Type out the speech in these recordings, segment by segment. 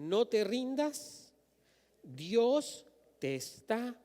no te rindas, Dios te está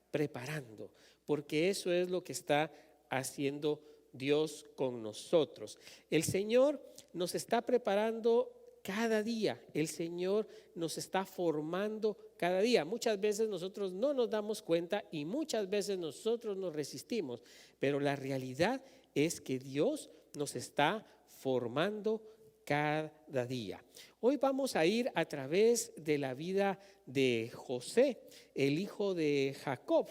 preparando, porque eso es lo que está haciendo Dios con nosotros. El Señor nos está preparando cada día, el Señor nos está formando cada día. Muchas veces nosotros no nos damos cuenta y muchas veces nosotros nos resistimos, pero la realidad es que Dios nos está formando cada día. Hoy vamos a ir a través de la vida de José, el hijo de Jacob.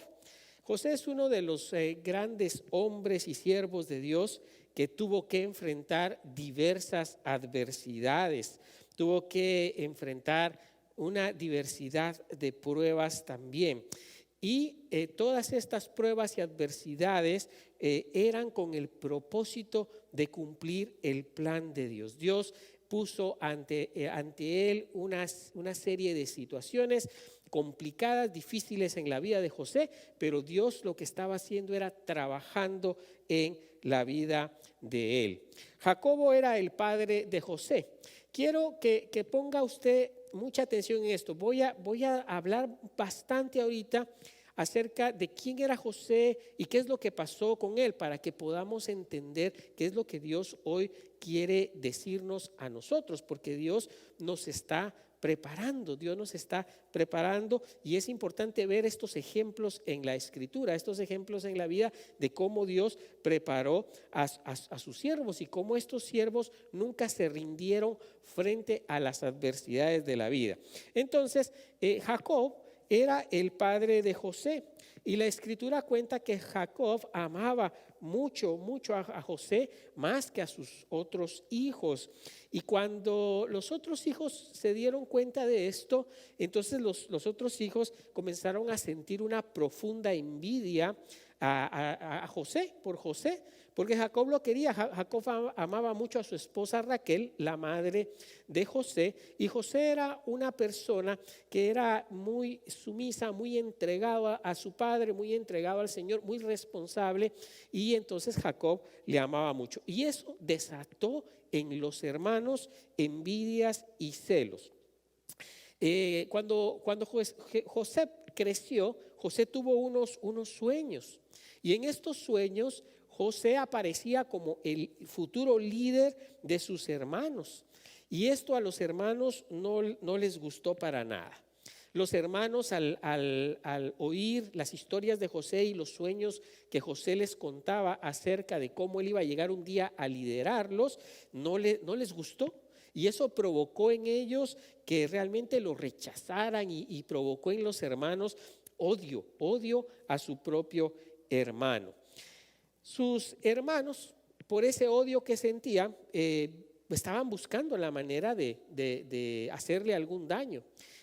José es uno de los grandes hombres y siervos de Dios que tuvo que enfrentar diversas adversidades, tuvo que enfrentar una diversidad de pruebas también. Y todas estas pruebas y adversidades eran con el propósito de cumplir el plan de Dios. Dios puso ante él una serie de situaciones complicadas, difíciles en la vida de José, pero Dios lo que estaba haciendo era trabajando en la vida de él. Jacobo era el padre de José. Quiero que ponga usted mucha atención en esto. Voy a hablar bastante ahorita acerca de quién era José y qué es lo que pasó con él, para que podamos entender qué es lo que Dios hoy quiere decirnos a nosotros, porque Dios nos está preparando, Dios nos está preparando, y es importante ver estos ejemplos en la Escritura, estos ejemplos en la vida de cómo Dios preparó a sus siervos y cómo estos siervos nunca se rindieron frente a las adversidades de la vida. Entonces, Jacob era el padre de José, y la Escritura cuenta que Jacob amaba mucho a José más que a sus otros hijos. Y cuando los otros hijos se dieron cuenta de esto, entonces los otros hijos comenzaron a sentir una profunda envidia a José, porque Jacob lo quería. Jacob amaba mucho a su esposa Raquel, la madre de José, y José era una persona que era muy sumisa, muy entregada a su padre, muy entregado al Señor, muy responsable, y entonces Jacob le amaba mucho, y eso desató en los hermanos envidias y celos. Cuando José creció, José tuvo unos sueños, y en estos sueños José aparecía como el futuro líder de sus hermanos, y esto a los hermanos no les gustó para nada. Los hermanos al oír las historias de José y los sueños que José les contaba acerca de cómo él iba a llegar un día a liderarlos, no les gustó. Y eso provocó en ellos que realmente lo rechazaran y provocó en los hermanos odio a su propio hermano. Sus hermanos, por ese odio que sentían, estaban buscando la manera de hacerle algún daño.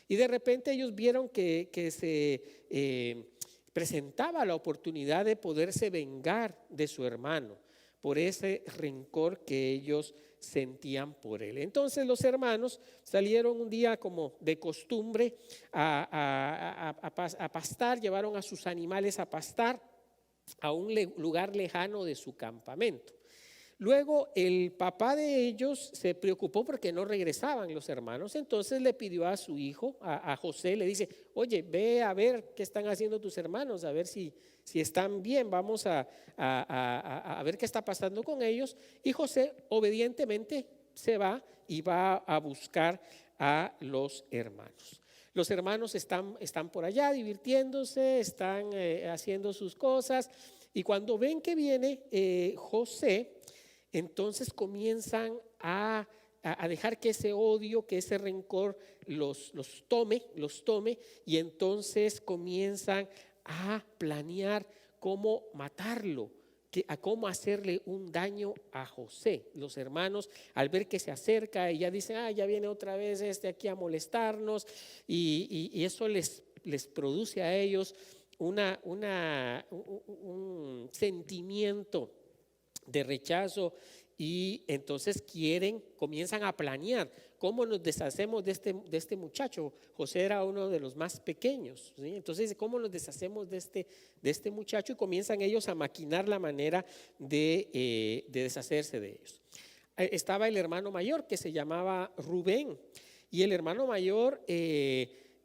Y de repente ellos vieron que se presentaba la oportunidad de poderse vengar de su hermano por ese rencor que ellos sentían por él. Entonces los hermanos salieron un día, como de costumbre, a pastar, llevaron a sus animales a pastar a un lugar lejano de su campamento. Luego el papá de ellos se preocupó porque no regresaban los hermanos, entonces le pidió a su hijo, a José, le dice: oye, ve a ver qué están haciendo tus hermanos, a ver si están bien, vamos a ver qué está pasando con ellos. Y José obedientemente se va y va a buscar a los hermanos. Los hermanos están por allá divirtiéndose, están haciendo sus cosas, y cuando ven que viene José, entonces comienzan a dejar que ese odio, que ese rencor los tome, y entonces comienzan a planear cómo matarlo, a cómo hacerle un daño a José. Los hermanos, al ver que se acerca, y ya dicen: ya viene otra vez aquí a molestarnos, y eso les produce a ellos un sentimiento de rechazo, y entonces comienzan a planear cómo nos deshacemos de este muchacho. José era uno de los más pequeños, ¿sí? Entonces, ¿cómo nos deshacemos de este muchacho? Y comienzan ellos a maquinar la manera de deshacerse de ellos. Estaba el hermano mayor, que se llamaba Rubén, Y el hermano mayor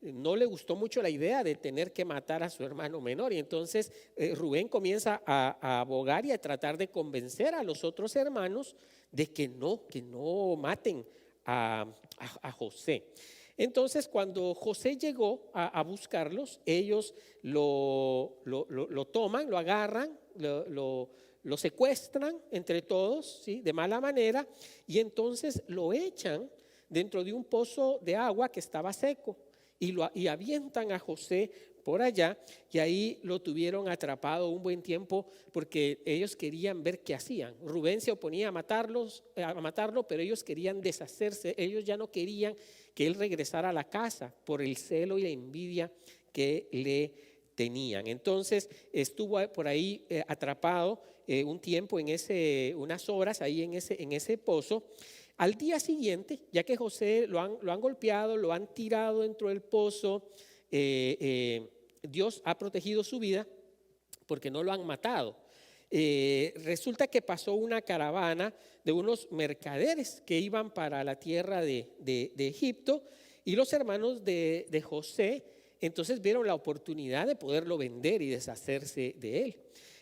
no le gustó mucho la idea de tener que matar a su hermano menor. Y entonces Rubén comienza a abogar y a tratar de convencer a los otros hermanos de que no maten a José. Entonces, cuando José llegó a buscarlos, ellos lo toman, lo agarran, lo secuestran entre todos, ¿sí? De mala manera, y entonces lo echan dentro de un pozo de agua que estaba seco y avientan a José por allá, y ahí lo tuvieron atrapado un buen tiempo porque ellos querían ver qué hacían. Rubén se oponía a matarlo, pero ellos querían deshacerse. Ellos ya no querían que él regresara a la casa por el celo y la envidia que le tenían. Entonces estuvo por ahí atrapado un tiempo, unas horas ahí en ese pozo. Al día siguiente, ya que José lo han golpeado, lo han tirado dentro del pozo, Dios ha protegido su vida porque no lo han matado. Resulta que pasó una caravana de unos mercaderes que iban para la tierra de Egipto, y los hermanos de José entonces vieron la oportunidad de poderlo vender y deshacerse de él.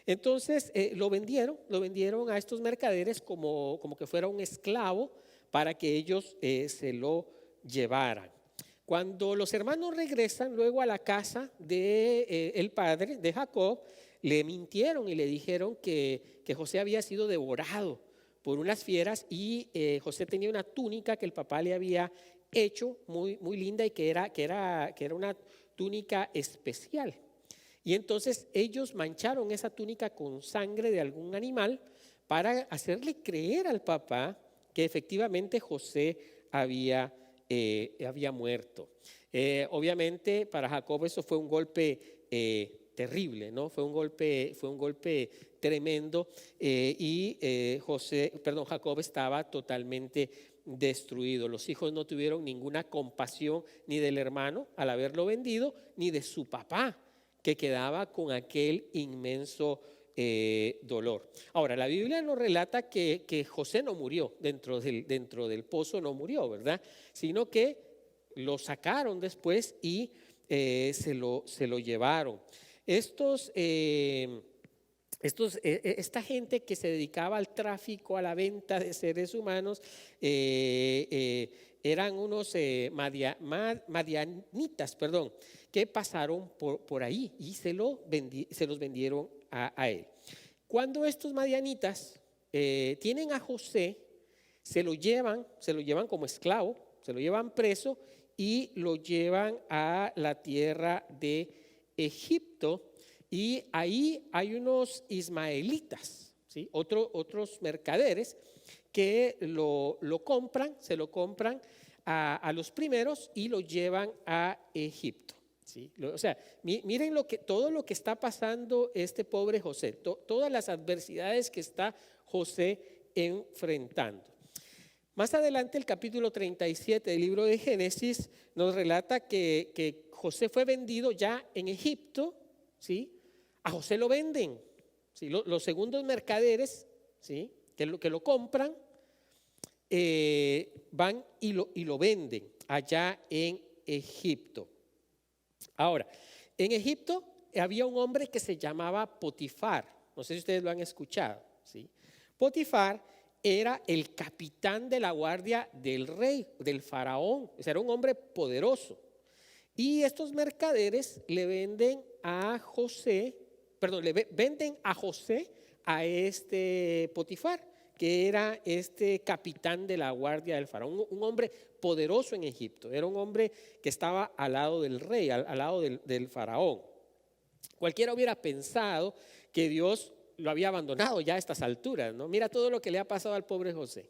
Entonces lo vendieron a estos mercaderes como que fuera un esclavo para que ellos se lo llevaran. Cuando los hermanos regresan luego a la casa del padre de Jacob, le mintieron y le dijeron que José había sido devorado por unas fieras, y José tenía una túnica que el papá le había hecho muy, muy linda, y que era una túnica especial. Y entonces ellos mancharon esa túnica con sangre de algún animal para hacerle creer al papá que efectivamente José había muerto. Obviamente para Jacob eso fue un golpe terrible, ¿no? Fue un golpe tremendo, y Jacob estaba totalmente destruido. Los hijos no tuvieron ninguna compasión ni del hermano al haberlo vendido, ni de su papá, que quedaba con aquel inmenso dolor. Ahora, la Biblia nos relata que José no murió dentro del pozo, no murió, ¿verdad? Sino que lo sacaron después y se lo llevaron. Esta gente que se dedicaba al tráfico, a la venta de seres humanos, eran unos madianitas, que pasaron por ahí y se los vendieron a él. Cuando estos madianitas tienen a José, se lo llevan como esclavo, se lo llevan preso y lo llevan a la tierra de Egipto. Y ahí hay unos ismaelitas, ¿sí? Otros mercaderes que se lo compran a los primeros y lo llevan a Egipto, ¿sí? O sea, miren todo lo que está pasando este pobre José, todas las adversidades que está José enfrentando. Más adelante, el capítulo 37 del libro de Génesis nos relata que José fue vendido ya en Egipto, ¿sí? A José lo venden, ¿sí? Los segundos mercaderes, ¿sí? que lo compran, van y lo venden allá en Egipto. Ahora, en Egipto había un hombre que se llamaba Potifar. No sé si ustedes lo han escuchado, ¿sí? Potifar era el capitán de la guardia del rey, del faraón. O sea, era un hombre poderoso. Y estos mercaderes le venden a José a este Potifar, que era este capitán de la guardia del faraón, un hombre poderoso en Egipto. Era un hombre que estaba al lado del rey, al lado del faraón. Cualquiera hubiera pensado que Dios lo había abandonado ya a estas alturas, ¿no? Mira todo lo que le ha pasado al pobre José.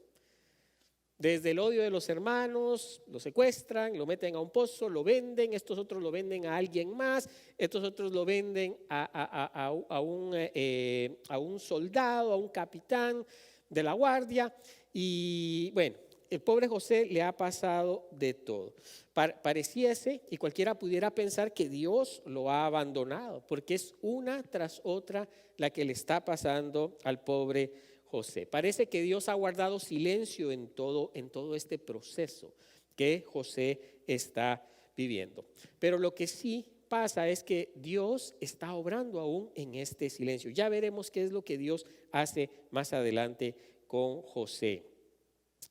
Desde el odio de los hermanos, lo secuestran, lo meten a un pozo, lo venden, estos otros lo venden a alguien más, estos otros lo venden a un soldado, a un capitán de la guardia. Y bueno, el pobre José le ha pasado de todo. Pareciese, y cualquiera pudiera pensar, que Dios lo ha abandonado, porque es una tras otra la que le está pasando al pobre José. Parece que Dios ha guardado silencio en todo este proceso. que José está viviendo. Pero lo que sí pasa es que Dios está obrando aún en este silencio. Ya veremos qué es lo que Dios hace más adelante con José.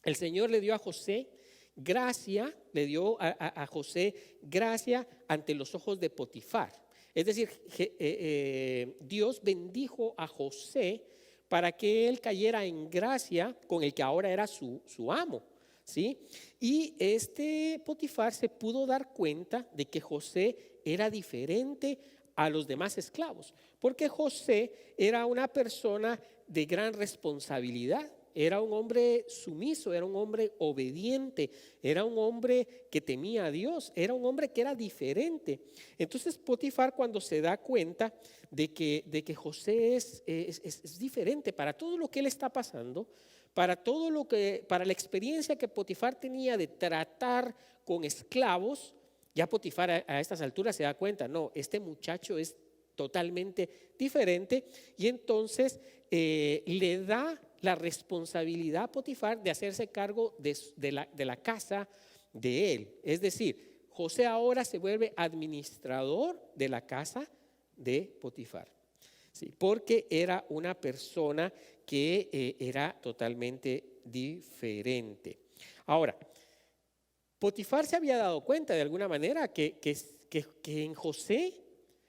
El Señor le dio a José gracia, le dio a José gracia ante los ojos de Potifar. Es decir, Dios bendijo a José para que él cayera en gracia con el que ahora era su amo, ¿sí? Y este Potifar se pudo dar cuenta de que José era diferente a los demás esclavos, porque José era una persona de gran responsabilidad. Era un hombre sumiso, era un hombre obediente, era un hombre que temía a Dios, era un hombre que era diferente. Entonces Potifar, cuando se da cuenta de que José es diferente para todo lo que él está pasando, para la experiencia que Potifar tenía de tratar con esclavos, ya Potifar a estas alturas se da cuenta, no, este muchacho es totalmente diferente, y entonces le da la responsabilidad a Potifar de hacerse cargo de la casa de él. Es decir, José ahora se vuelve administrador de la casa de Potifar, ¿sí? Porque era una persona que era totalmente diferente. Ahora, Potifar se había dado cuenta de alguna manera que en José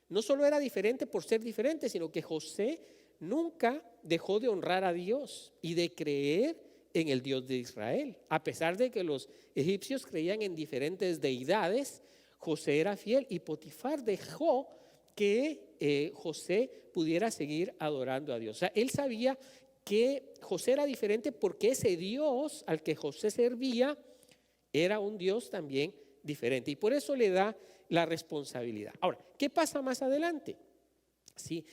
no solo era diferente por ser diferente, sino que José nunca dejó de honrar a Dios y de creer en el Dios de Israel. A pesar de que los egipcios creían en diferentes deidades, José era fiel, y Potifar dejó que José pudiera seguir adorando a Dios. O sea, él sabía que José era diferente porque ese Dios al que José servía era un Dios también diferente, y por eso le da la responsabilidad. Ahora, ¿qué pasa más adelante? ¿Sí?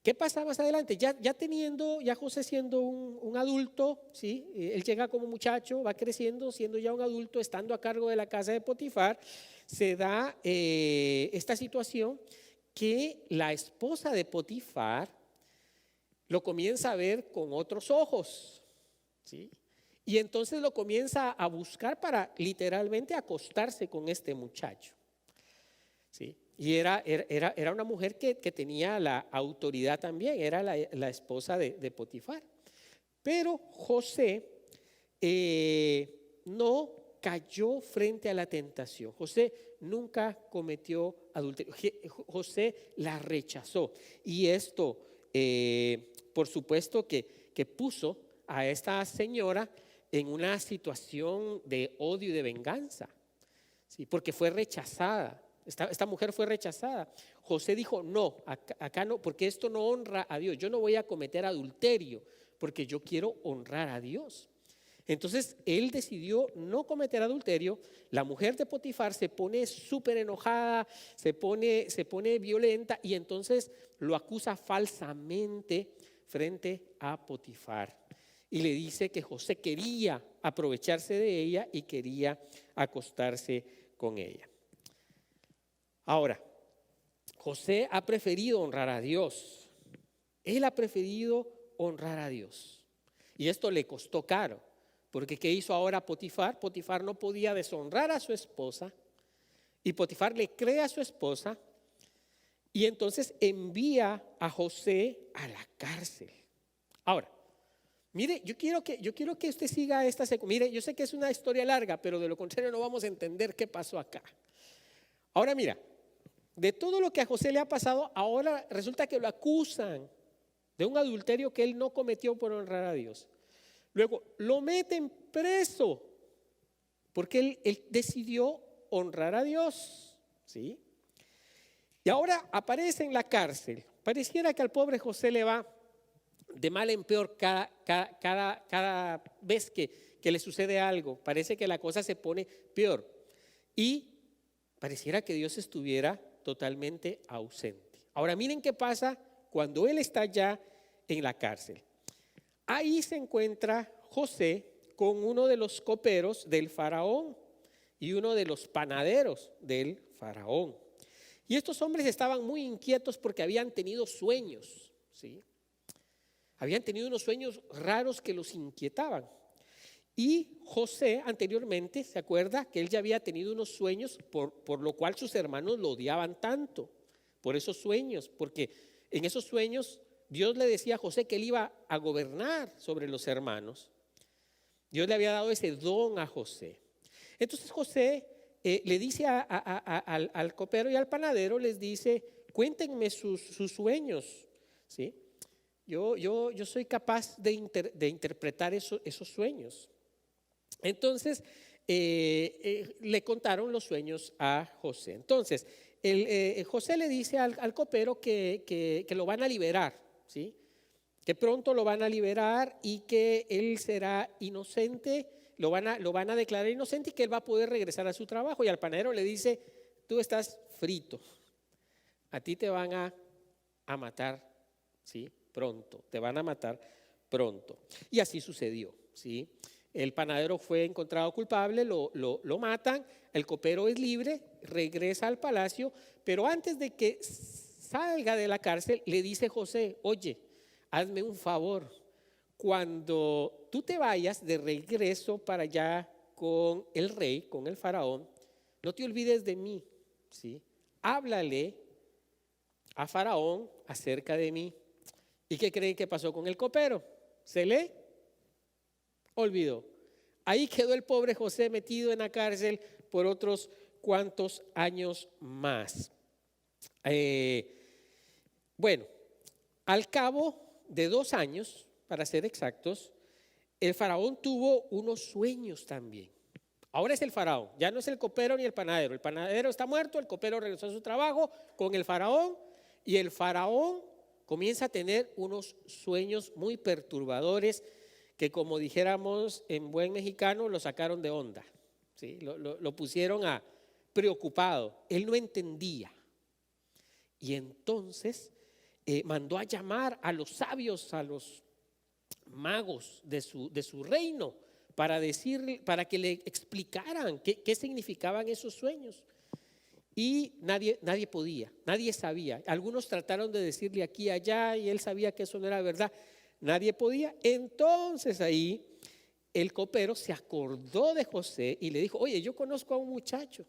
¿Qué pasa más adelante? Ya José siendo un adulto, ¿sí? Él llega como muchacho, va creciendo, siendo ya un adulto, estando a cargo de la casa de Potifar, se da esta situación que la esposa de Potifar lo comienza a ver con otros ojos, ¿sí? Y entonces lo comienza a buscar para literalmente acostarse con este muchacho, ¿sí? Y era una mujer que tenía la autoridad también, era la esposa de Potifar. Pero José no cayó frente a la tentación. José nunca cometió adulterio. José la rechazó. Y esto, por supuesto, que puso a esta señora en una situación de odio y de venganza, ¿sí? Porque fue rechazada. Esta mujer fue rechazada. José dijo, no, acá no, porque esto no honra a Dios. Yo no voy a cometer adulterio porque yo quiero honrar a Dios. Entonces él decidió no cometer adulterio. La mujer de Potifar se pone súper enojada, se pone violenta, y entonces lo acusa falsamente frente a Potifar. Y le dice que José quería aprovecharse de ella y quería acostarse con ella. Ahora, José ha preferido honrar a Dios. Él ha preferido honrar a Dios. Y esto le costó caro, porque ¿qué hizo ahora Potifar? Potifar no podía deshonrar a su esposa, y Potifar le cree a su esposa, y entonces envía a José a la cárcel. Ahora, mire, yo quiero que usted siga esta secuencia. Mire, yo sé que es una historia larga, pero de lo contrario no vamos a entender qué pasó acá. Ahora mira, de todo lo que a José le ha pasado, ahora resulta que lo acusan de un adulterio que él no cometió por honrar a Dios. Luego lo meten preso porque él decidió honrar a Dios, ¿sí? Y ahora aparece en la cárcel. Pareciera que al pobre José le va de mal en peor cada vez que le sucede algo. Parece que la cosa se pone peor, y pareciera que Dios estuviera totalmente ausente. Ahora miren qué pasa cuando él está ya en la cárcel. Ahí se encuentra José con uno de los coperos del faraón y uno de los panaderos del faraón. Y estos hombres estaban muy inquietos porque habían tenido sueños, ¿sí? Habían tenido unos sueños raros que los inquietaban. Y José anteriormente, ¿se acuerda? Que él ya había tenido unos sueños por lo cual sus hermanos lo odiaban tanto, por esos sueños, porque en esos sueños Dios le decía a José que él iba a gobernar sobre los hermanos. Dios le había dado ese don a José. Entonces José le dice al copero y al panadero, les dice, cuéntenme sus sueños, ¿sí? Yo soy capaz de interpretar esos sueños. Entonces le contaron los sueños a José. Entonces José le dice al copero que lo van a liberar, ¿sí? Que pronto lo van a liberar y que él será inocente, lo van a declarar inocente y que él va a poder regresar a su trabajo. Y al panadero le dice, tú estás frito, a ti te van a matar, ¿sí? Pronto, te van a matar pronto. Y así sucedió, ¿sí? El panadero fue encontrado culpable, lo matan, el copero es libre, regresa al palacio, pero antes de que salga de la cárcel le dice José, oye, hazme un favor, cuando tú te vayas de regreso para allá con el rey, con el faraón, no te olvides de mí, ¿sí? Háblale a faraón acerca de mí. ¿Y qué creen que pasó con el copero? Se le olvidó. Ahí quedó el pobre José metido en la cárcel por otros cuantos años más. Bueno, al cabo de 2 años, para ser exactos, el faraón tuvo unos sueños también. Ahora es el faraón, ya no es el copero ni el panadero. El panadero está muerto, el copero regresó a su trabajo con el faraón y el faraón comienza a tener unos sueños muy perturbadores que, como dijéramos en buen mexicano, lo sacaron de onda, ¿sí? Lo pusieron preocupado. Él no entendía. Y entonces mandó a llamar a los sabios, a los magos de su reino, para que le explicaran qué significaban esos sueños. Y nadie podía, nadie sabía. Algunos trataron de decirle aquí y allá y él sabía que eso no era verdad. Nadie podía. Entonces ahí el copero se acordó de José y le dijo, oye, yo conozco a un muchacho.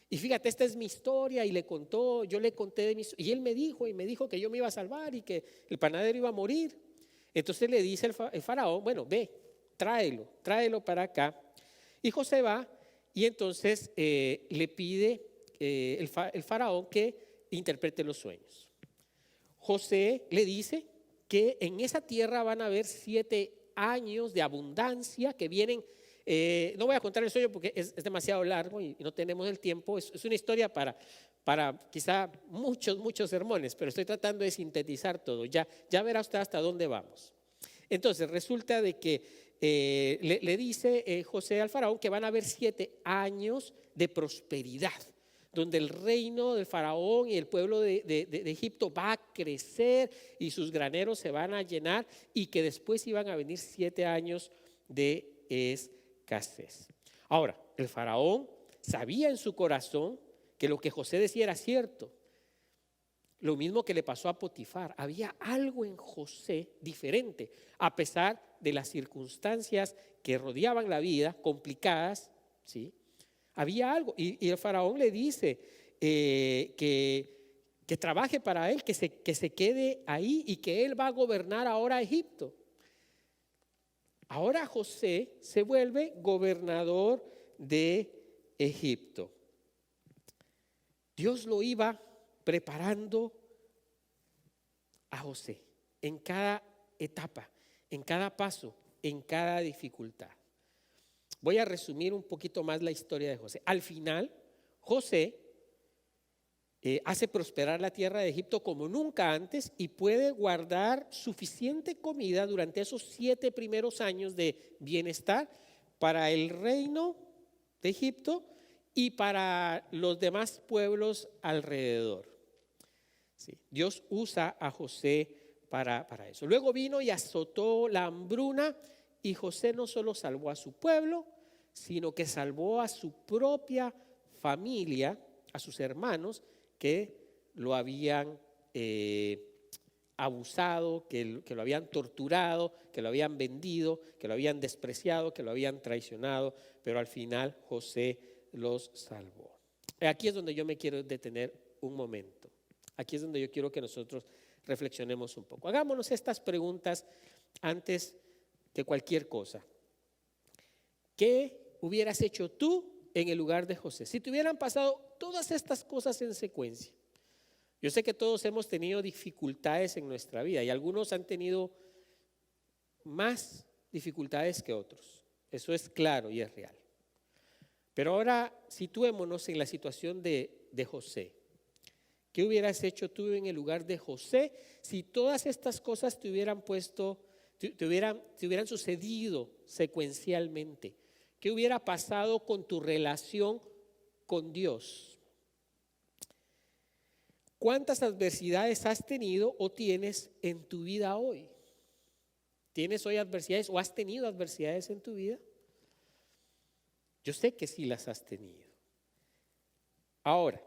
Y fíjate, esta es mi historia. Y le contó, yo le conté de mi historia. Y él me dijo que yo me iba a salvar y que el panadero iba a morir. Entonces le dice el faraón, bueno, ve, tráelo para acá. Y José va y entonces le pide el faraón que interprete los sueños. José le dice que en esa tierra van a haber 7 años de abundancia que vienen. No voy a contar el sueño porque es demasiado largo y no tenemos el tiempo. Es una historia para quizá muchos sermones, pero estoy tratando de sintetizar todo. Ya verá usted hasta dónde vamos. Entonces resulta de que le dice José al faraón que van a haber 7 años de prosperidad, donde el reino del faraón y el pueblo de Egipto va a crecer y sus graneros se van a llenar, y que después iban a venir 7 años de escasez. Ahora, el faraón sabía en su corazón que lo que José decía era cierto. Lo mismo que le pasó a Potifar. Había algo en José diferente, a pesar de las circunstancias que rodeaban la vida, complicadas, ¿sí? Había algo, y el faraón le dice que trabaje para él, que se quede ahí y que él va a gobernar ahora Egipto. Ahora José se vuelve gobernador de Egipto. Dios lo iba preparando a José en cada etapa, en cada paso, en cada dificultad. Voy a resumir un poquito más la historia de José. Al final, José hace prosperar la tierra de Egipto como nunca antes y puede guardar suficiente comida durante esos 7 primeros años de bienestar para el reino de Egipto y para los demás pueblos alrededor. Sí, Dios usa a José para eso. Luego vino y azotó la hambruna, y José no solo salvó a su pueblo, sino que salvó a su propia familia, a sus hermanos que lo habían abusado, que lo habían torturado, que lo habían vendido, que lo habían despreciado, que lo habían traicionado, pero al final José los salvó. Aquí es donde yo me quiero detener un momento. Aquí es donde yo quiero que nosotros reflexionemos un poco. Hagámonos estas preguntas antes de cualquier cosa. ¿Qué hubieras hecho tú en el lugar de José? Si te hubieran pasado todas estas cosas en secuencia. Yo sé que todos hemos tenido dificultades en nuestra vida y algunos han tenido más dificultades que otros. Eso es claro y es real. Pero ahora situémonos en la situación de José. ¿Qué hubieras hecho tú en el lugar de José si todas estas cosas te hubieran te hubieran sucedido secuencialmente? ¿Qué hubiera pasado con tu relación con Dios? ¿Cuántas adversidades has tenido o tienes en tu vida hoy? ¿Tienes hoy adversidades o has tenido adversidades en tu vida? Yo sé que sí las has tenido. Ahora,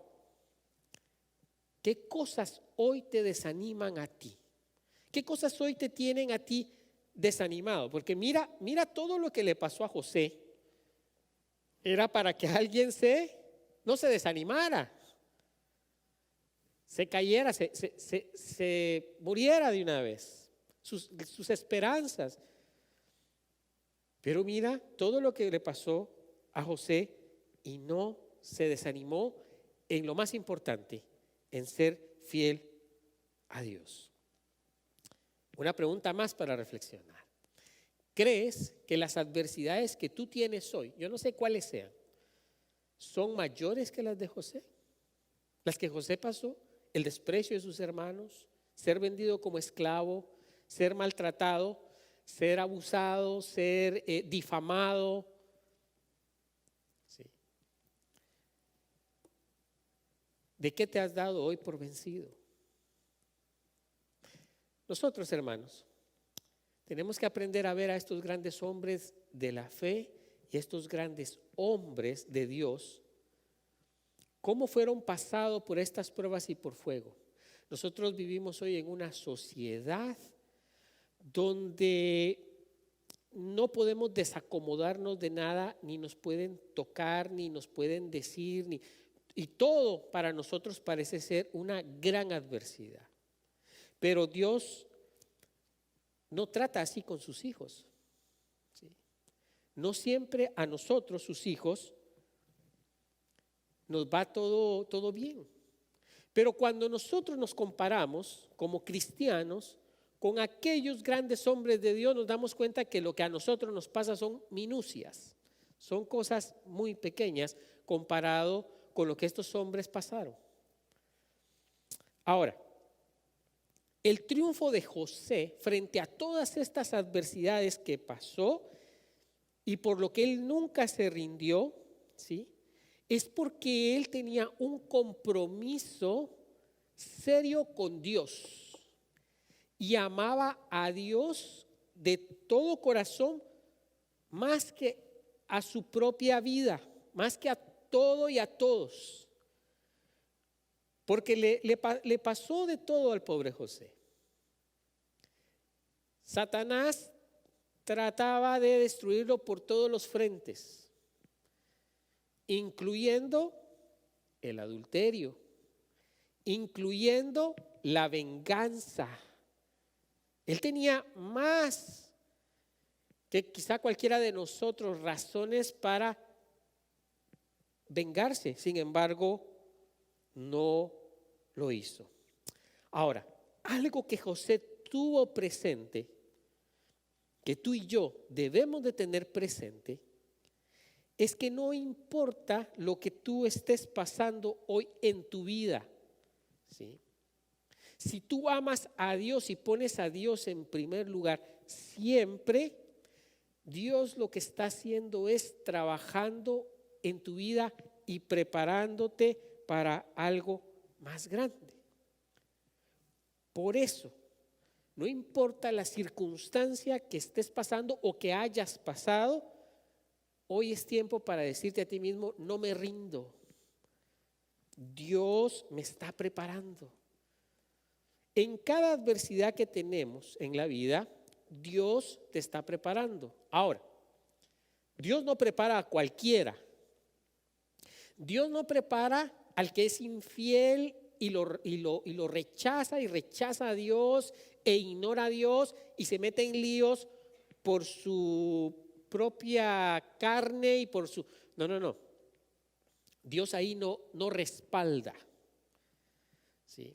¿qué cosas hoy te desaniman a ti? ¿Qué cosas hoy te tienen a ti desanimado? Porque mira todo lo que le pasó a José. Era para que alguien no se desanimara, se cayera, se muriera de una vez, sus esperanzas. Pero mira todo lo que le pasó a José y no se desanimó en lo más importante, en ser fiel a Dios. Una pregunta más para reflexionar. ¿Crees que las adversidades que tú tienes hoy, yo no sé cuáles sean, son mayores que las de José? Las que José pasó, el desprecio de sus hermanos, ser vendido como esclavo, ser maltratado, ser abusado, ser difamado. Sí. ¿De qué te has dado hoy por vencido? Nosotros, hermanos, tenemos que aprender a ver a estos grandes hombres de la fe y estos grandes hombres de Dios, cómo fueron pasados por estas pruebas y por fuego. Nosotros vivimos hoy en una sociedad donde no podemos desacomodarnos de nada, ni nos pueden tocar, ni nos pueden decir, y todo para nosotros parece ser una gran adversidad. Pero Dios no trata así con sus hijos. ¿Sí? No siempre a nosotros, sus hijos, nos va todo bien. Pero cuando nosotros nos comparamos como cristianos con aquellos grandes hombres de Dios, nos damos cuenta que lo que a nosotros nos pasa son minucias, son cosas muy pequeñas comparado con lo que estos hombres pasaron. Ahora, el triunfo de José frente a todas estas adversidades que pasó y por lo que él nunca se rindió, ¿sí?, es porque él tenía un compromiso serio con Dios y amaba a Dios de todo corazón más que a su propia vida, más que a todo y a todos. Porque le pasó de todo al pobre José. Satanás trataba de destruirlo por todos los frentes, incluyendo el adulterio, incluyendo la venganza. Él tenía más que quizá cualquiera de nosotros razones para vengarse. Sin embargo, no lo hizo. Ahora, algo que José tuvo presente, que tú y yo debemos de tener presente, es que no importa lo que tú estés pasando hoy en tu vida, ¿sí? Si tú amas a Dios y pones a Dios en primer lugar, siempre Dios lo que está haciendo es trabajando en tu vida y preparándote para algo más grande. Por eso, no importa la circunstancia que estés pasando o que hayas pasado, hoy es tiempo para decirte a ti mismo: no me rindo. Dios me está preparando. En cada adversidad que tenemos en la vida, Dios te está preparando. Ahora, Dios no prepara a cualquiera. Dios no prepara al que es infiel y lo rechaza y rechaza a Dios e ignora a Dios y se mete en líos por su propia carne y por su... No. Dios ahí no respalda. ¿Sí?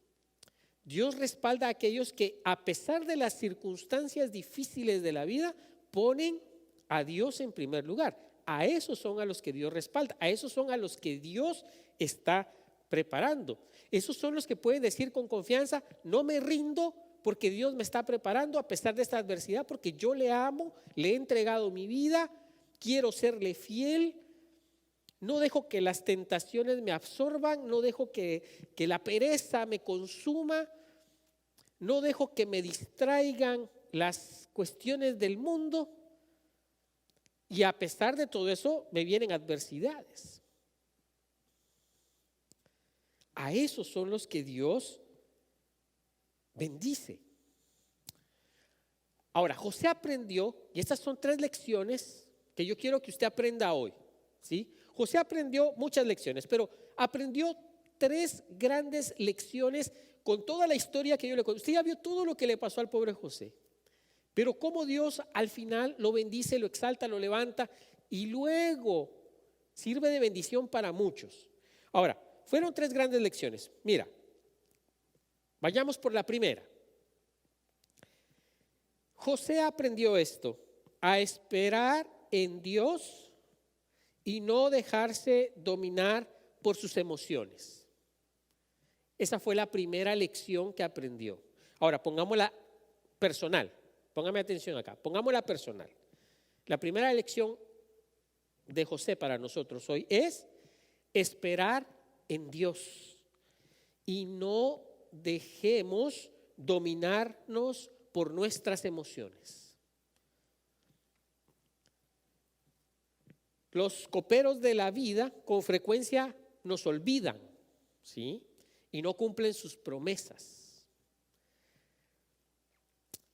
Dios respalda a aquellos que, a pesar de las circunstancias difíciles de la vida, ponen a Dios en primer lugar. A esos son a los que Dios respalda, a esos son a los que Dios está preparando. Esos son los que pueden decir con confianza: no me rindo porque Dios me está preparando a pesar de esta adversidad, porque yo le amo, le he entregado mi vida, quiero serle fiel. No dejo que las tentaciones me absorban, no dejo que la pereza me consuma, no dejo que me distraigan las cuestiones del mundo. Y a pesar de todo eso, me vienen adversidades. A esos son los que Dios bendice. Ahora, José aprendió, y estas son 3 lecciones que yo quiero que usted aprenda hoy, ¿sí? José aprendió muchas lecciones, pero aprendió 3 grandes lecciones con toda la historia que yo le conté. Usted ya vio todo lo que le pasó al pobre José, pero cómo Dios al final lo bendice, lo exalta, lo levanta y luego sirve de bendición para muchos. Ahora, fueron 3 grandes lecciones. Mira, vayamos por la primera. José aprendió esto: a esperar en Dios y no dejarse dominar por sus emociones. Esa fue la primera lección que aprendió. Ahora, pongámosla personal. Póngame atención acá. Pongámosla personal. La primera lección de José para nosotros hoy es esperar en Dios y no dejemos dominarnos por nuestras emociones. Los coperos de la vida con frecuencia nos olvidan, ¿sí? Y no cumplen sus promesas.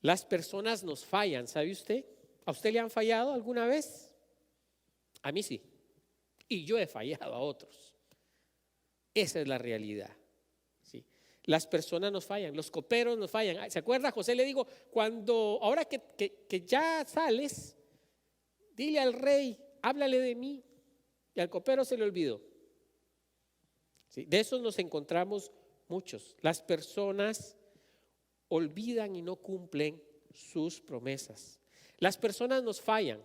Las personas nos fallan, ¿sabe usted? ¿A usted le han fallado alguna vez? A mí sí. Y yo he fallado a otros. Esa es la realidad, ¿sí? Las personas nos fallan, los coperos nos fallan. ¿Se acuerda? José le digo, ahora que ya sales, dile al rey: háblale de mí. Y al copero se le olvidó. ¿Sí? De esos nos encontramos muchos. Las personas olvidan y no cumplen sus promesas. Las personas nos fallan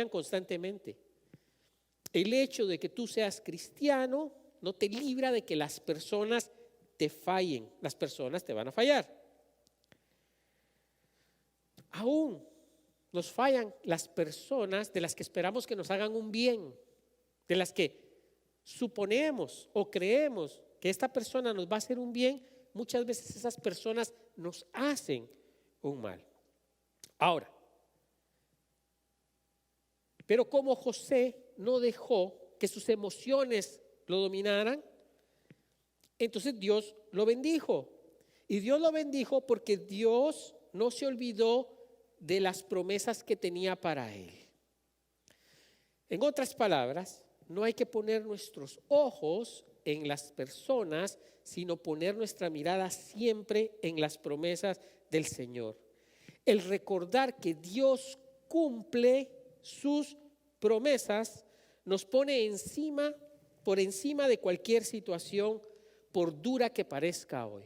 constantemente. El hecho de que tú seas cristiano no te libra de que las personas te fallen. Las personas te van a fallar. Aún nos fallan las personas de las que esperamos que nos hagan un bien, de las que suponemos o creemos que esta persona nos va a hacer un bien. Muchas veces esas personas nos hacen un mal. Ahora, pero como José no dejó que sus emociones lo dominaran, entonces Dios lo bendijo. Y Dios lo bendijo porque Dios no se olvidó de las promesas que tenía para él. En otras palabras, no hay que poner nuestros ojos en las personas, sino poner nuestra mirada siempre en las promesas del Señor. El recordar que Dios cumple sus promesas nos pone por encima de cualquier situación, por dura que parezca hoy.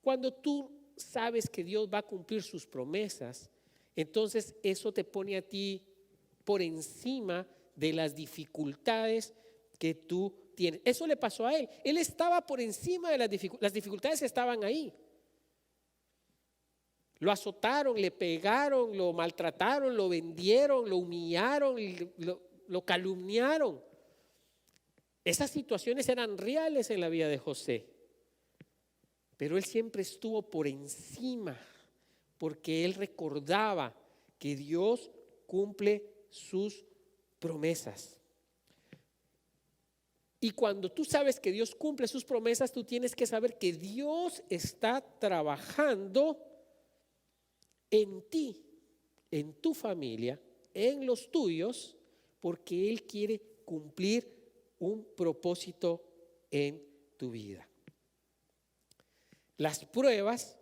Cuando tú sabes que Dios va a cumplir sus promesas, entonces eso te pone a ti por encima de las dificultades que tú tienes. Eso le pasó a él. Él estaba por encima de las dificultades estaban ahí. Lo azotaron, le pegaron, lo maltrataron, lo vendieron, lo humillaron, lo calumniaron. Esas situaciones eran reales en la vida de José. Pero él siempre estuvo por encima, porque él recordaba que Dios cumple sus promesas. Y cuando tú sabes que Dios cumple sus promesas, tú tienes que saber que Dios está trabajando en ti, en tu familia, en los tuyos, porque Él quiere cumplir un propósito en tu vida. Las pruebas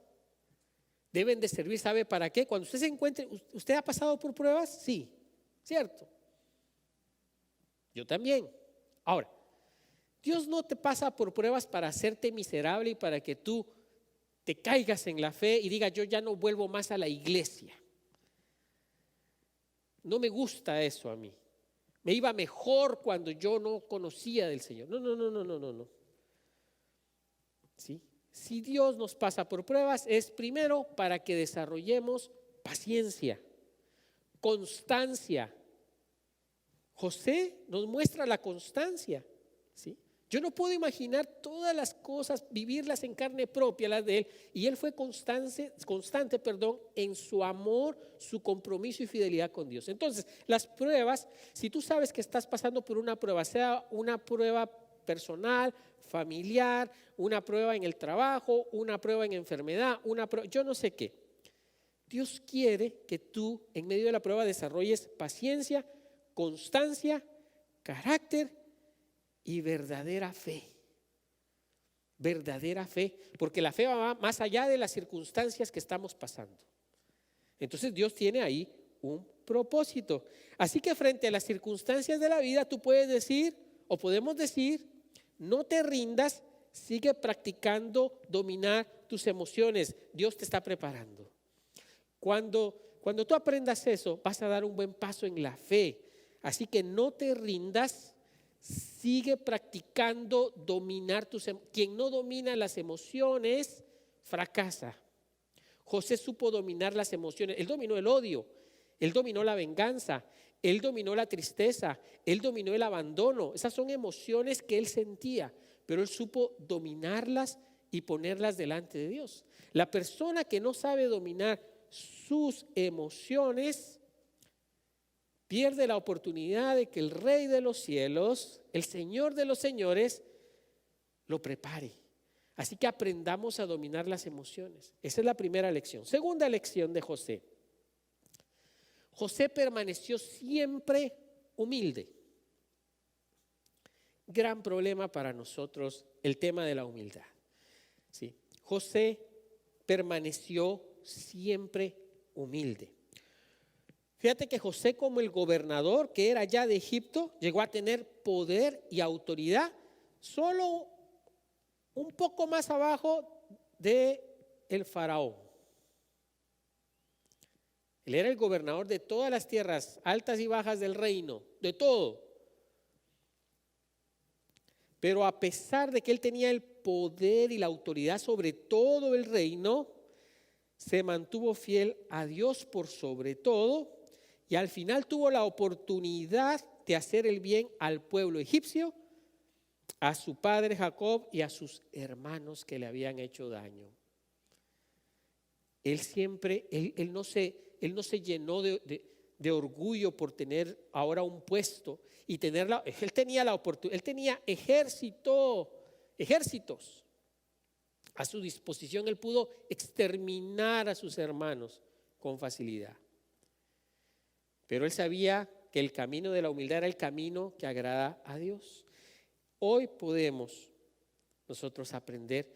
deben de servir, ¿sabe para qué? Cuando usted se encuentre, ¿usted ha pasado por pruebas? Sí, ¿cierto? Yo también. Ahora, Dios no te pasa por pruebas para hacerte miserable y para que tú te caigas en la fe y digas, yo ya no vuelvo más a la iglesia. No me gusta eso a mí. Me iba mejor cuando yo no conocía del Señor. No. ¿Sí? Si Dios nos pasa por pruebas, es primero para que desarrollemos paciencia, constancia. José nos muestra la constancia, ¿sí? Yo no puedo imaginar todas las cosas, vivirlas en carne propia, las de él. Y él fue constante, en su amor, su compromiso y fidelidad con Dios. Entonces, las pruebas, si tú sabes que estás pasando por una prueba, sea una prueba personal, familiar, una prueba en el trabajo, una prueba en enfermedad, una prueba, yo no sé qué. Dios quiere que tú en medio de la prueba desarrolles paciencia, constancia, carácter y verdadera fe. Verdadera fe, porque la fe va más allá de las circunstancias que estamos pasando. Entonces Dios tiene ahí un propósito. Así que frente a las circunstancias de la vida tú puedes decir, o podemos decir, no te rindas, sigue practicando dominar tus emociones. Dios te está preparando. Cuando tú aprendas eso, vas a dar un buen paso en la fe. Así que no te rindas, sigue practicando dominar tus emociones. Quien no domina las emociones, fracasa. José supo dominar las emociones. Él dominó el odio, él dominó la venganza, él dominó la tristeza, él dominó el abandono. Esas son emociones que él sentía, pero él supo dominarlas y ponerlas delante de Dios. La persona que no sabe dominar sus emociones pierde la oportunidad de que el Rey de los cielos, el Señor de los señores, lo prepare. Así que aprendamos a dominar las emociones. Esa es la primera lección. Segunda lección de José. José permaneció siempre humilde. Gran problema para nosotros el tema de la humildad. ¿Sí? José permaneció siempre humilde. Fíjate que José, como el gobernador que era ya de Egipto, llegó a tener poder y autoridad solo un poco más abajo de el faraón. Él era el gobernador de todas las tierras altas y bajas del reino, de todo. Pero a pesar de que él tenía el poder y la autoridad sobre todo el reino, se mantuvo fiel a Dios por sobre todo y al final tuvo la oportunidad de hacer el bien al pueblo egipcio, a su padre Jacob y a sus hermanos que le habían hecho daño. Él no se llenó de orgullo por tener ahora un puesto y él tenía la oportunidad, él tenía ejércitos a su disposición. Él pudo exterminar a sus hermanos con facilidad. Pero él sabía que el camino de la humildad era el camino que agrada a Dios. Hoy podemos nosotros aprender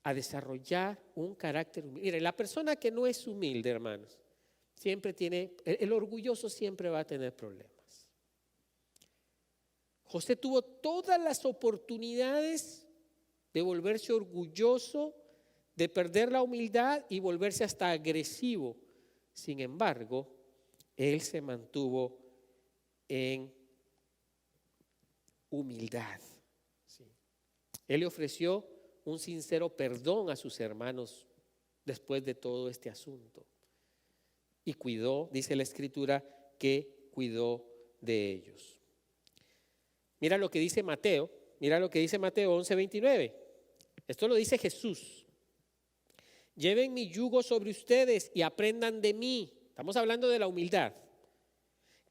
a desarrollar un carácter humilde. Mire, la persona que no es humilde, hermanos, siempre tiene, el orgulloso siempre va a tener problemas. José tuvo todas las oportunidades de volverse orgulloso, de perder la humildad y volverse hasta agresivo. Sin embargo, él se mantuvo en humildad. ¿Sí? Él le ofreció un sincero perdón a sus hermanos después de todo este asunto. Y cuidó, dice la Escritura, que cuidó de ellos. Mira lo que dice Mateo 11:29. Esto lo dice Jesús. Lleven mi yugo sobre ustedes y aprendan de mí. Estamos hablando de la humildad.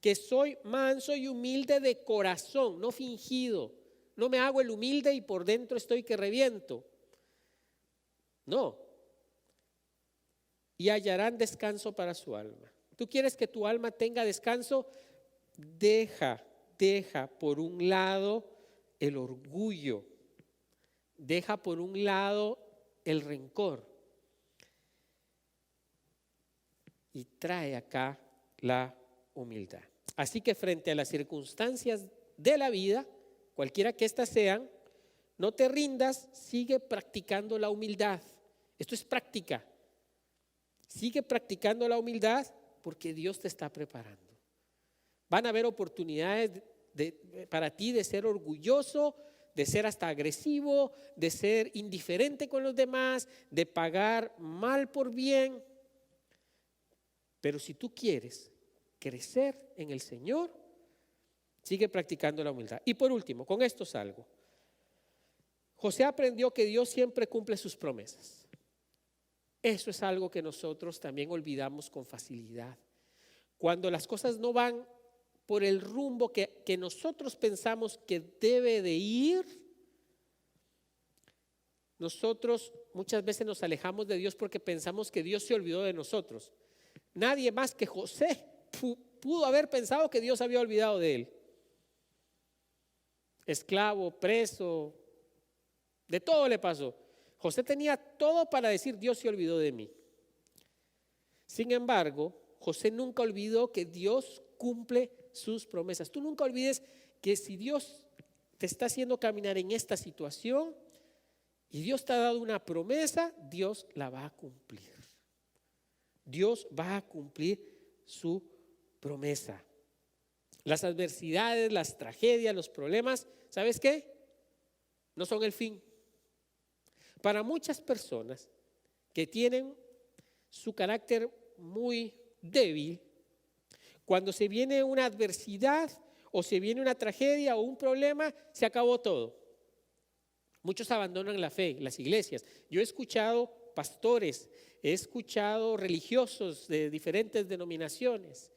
Que soy manso y humilde de corazón, no fingido, no me hago el humilde y por dentro estoy que reviento. No. Y hallarán descanso para su alma. ¿Tú quieres que tu alma tenga descanso? Deja por un lado el orgullo. Deja por un lado el rencor. Y trae acá la humildad. Así que frente a las circunstancias de la vida, cualquiera que éstas sean, no te rindas, sigue practicando la humildad. Esto es práctica. Sigue practicando la humildad porque Dios te está preparando. Van a haber oportunidades para ti de ser orgulloso, de ser hasta agresivo, de ser indiferente con los demás, de pagar mal por bien. Pero si tú quieres crecer en el Señor, sigue practicando la humildad. Y por último, con esto salgo. José aprendió que Dios siempre cumple sus promesas. Eso es algo que nosotros también olvidamos con facilidad. Cuando las cosas no van por el rumbo que nosotros pensamos que debe de ir, nosotros muchas veces nos alejamos de Dios porque pensamos que Dios se olvidó de nosotros. Nadie más que José pudo haber pensado que Dios había olvidado de él. Esclavo, preso, de todo le pasó. José tenía todo para decir: Dios se olvidó de mí. Sin embargo, José nunca olvidó que Dios cumple sus promesas. Tú nunca olvides que si Dios te está haciendo caminar en esta situación y Dios te ha dado una promesa, Dios la va a cumplir. Dios va a cumplir su promesa. Las adversidades, las tragedias, los problemas, ¿sabes qué? No son el fin. Para muchas personas que tienen su carácter muy débil, cuando se viene una adversidad o se viene una tragedia o un problema, se acabó todo. Muchos abandonan la fe, las iglesias. Yo he escuchado pastores, he escuchado religiosos de diferentes denominaciones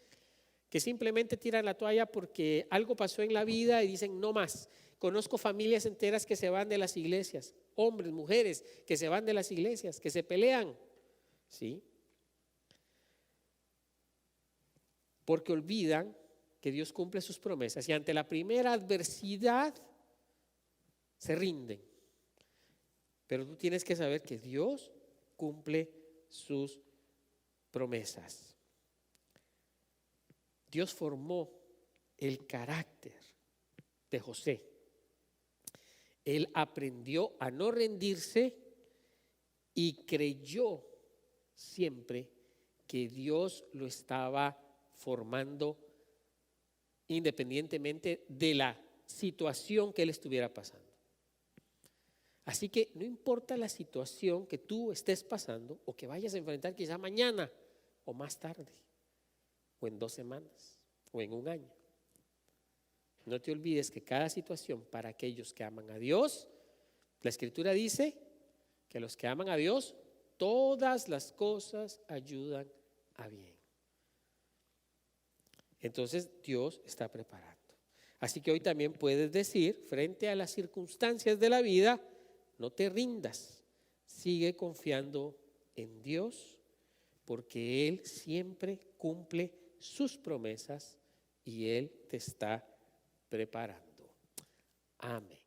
que simplemente tiran la toalla porque algo pasó en la vida y dicen no más. Conozco familias enteras que se van de las iglesias, hombres, mujeres que se van de las iglesias, que se pelean, ¿sí? Porque olvidan que Dios cumple sus promesas y ante la primera adversidad se rinden. Pero tú tienes que saber que Dios cumple sus promesas. Dios formó el carácter de José. Él aprendió a no rendirse y creyó siempre que Dios lo estaba formando independientemente de la situación que él estuviera pasando. Así que no importa la situación que tú estés pasando o que vayas a enfrentar quizá mañana o más tarde o en 2 semanas o en un año. No te olvides que cada situación para aquellos que aman a Dios, la Escritura dice que los que aman a Dios, todas las cosas ayudan a bien. Entonces Dios está preparando. Así que hoy también puedes decir, frente a las circunstancias de la vida, no te rindas, sigue confiando en Dios, porque Él siempre cumple sus promesas y Él te está preparando. Amén.